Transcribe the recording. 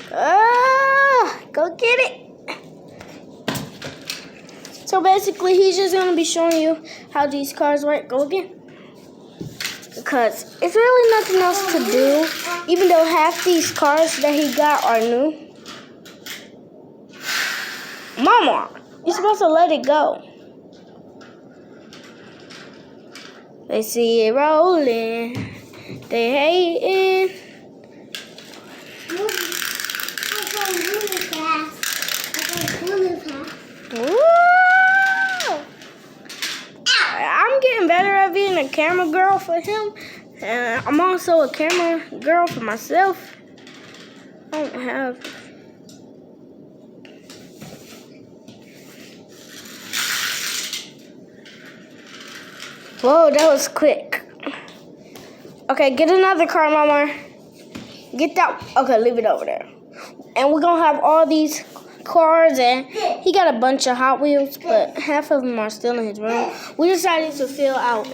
Go get it. So basically, he's just going to be showing you how these cars work. Go again. Because it's really nothing else to do, even though half these cars that he got are new. Mama, you're supposed to let it go. They see it rolling. They hating. I'm getting better at being a camera girl for him. And I'm also a camera girl for myself. I don't have... Whoa, that was quick. Okay, get another car, Mama. Get that. Okay, leave it over there. And we're going to have all these cars, and he got a bunch of Hot Wheels, but half of them are still in his room. We decided to film out.